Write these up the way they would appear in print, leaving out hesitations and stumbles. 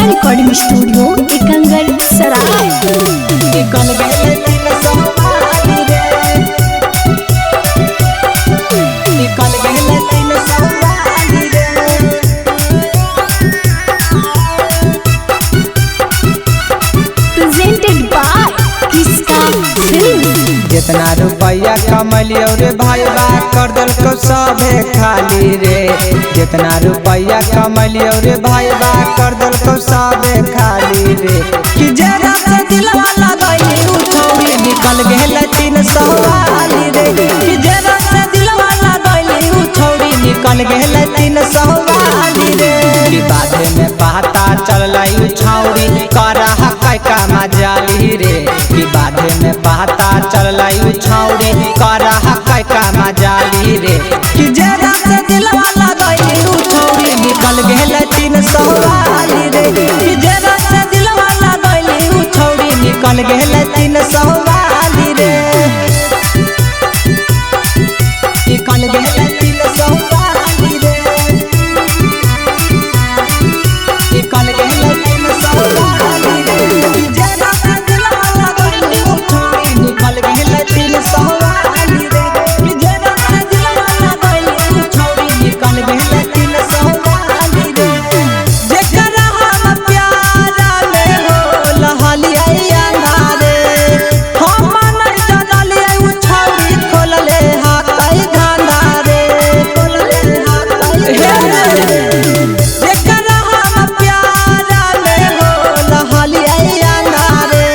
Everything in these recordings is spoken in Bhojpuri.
रिकॉर्डिंग स्टूडियो एकंगर सराय। निकल गए तीन सवारी रे, निकल गए तीन सवारी रे। प्रेजेंटेड बाय किसका फिल्म। जितना रुपया कमलियो रे भाईबा कर दल को सबे खाली रे। जितना रुपया कमलियो रे भाईबा कर दल को सबे खाली रे। कि जरा से दिलवा लगाई उठौरी निकल गेल तीन सवारी रे। कि जरा से दिलवा लगाई उठौरी निकल गेल तीन सवारी रे। कि बादे में पता चललाई उछौरी करहा का मजाली रे। कि बादे में पता चललाई उछौरी करहा का मजाली रे। कि जरा से दिलवा लगाई उछौरी निकल गेल तीन सवारी रे। कि जरा से दिलवा लगाई उछौरी निकल गेल तीन सवारी रे। निकल गेल तीन सवारी रे, निकल गेल तीन सवारी रे। कि जरा से दिलवा लगाई उछौरी निकल गेल तीन सवारी रे। कि जरा से दिलवा लगाई उछौरी निकल गेल तीन सवारी रे। जेकरा हम प्यारा में हो लहलिया नारे, हम नहीं जानलिए उछौरी खोलले हा कई गाना रे, खोलले हा कई गाना रे। जेकरा हम प्यारा में हो लहलिया नारे,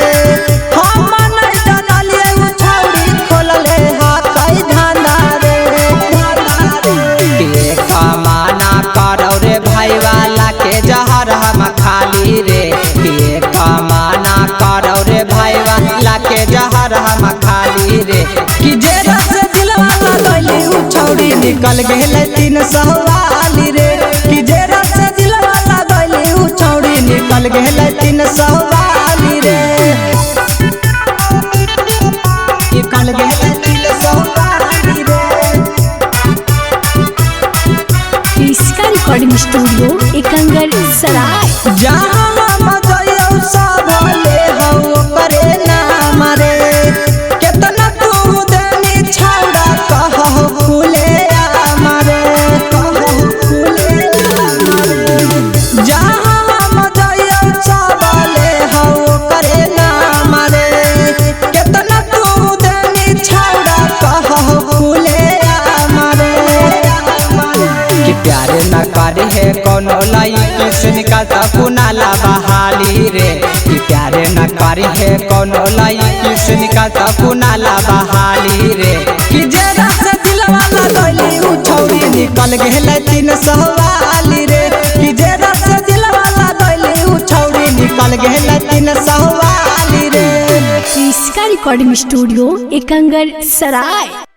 हम नहीं जानलिए उछौरी खोलले हा कई गाना रे, गाना रे। के कमाना करो रे भाई वाला के जहर हम खाली रे। के कमाना करो रे भाई वाला के जहर हम खाली रे। कि जरा से दिलवा लगाई उछौरी निकल गेल तीन सवारी रे। कि जरा से दिलवा लगाई उछौरी निकल गेल तीन सवारी रे। निकल गेल तीन सवारी रे। किसका रिकॉर्डिंग स्टूडियो एकंगर सराय। जहाँ हम जइयो सब ले हो करे नाम रे। केतना तू देनी छौड़ा कहौ फूले आमारे, कहौ फूले आमारे। जहाँ हम जइयो सब ले हो करे नाम रे। केतना तू देनी छौड़ा कहौ फूले आमारे। कि प्यारे न करी है कोनो लड़की से निकलता कुनाला बहाली रे। कि प्यारे न करी है कोनो लड़की से निकलता कुनाला बहाली रे। कि जरा से दिलवा लगाई उछौरी निकल गेल तीन सवारी रे। कि जरा से दिलवा लगाई उछौरी निकल गेल तीन सवारी रे। किसका रिकॉर्डिंग स्टूडियो एकंगर सराय।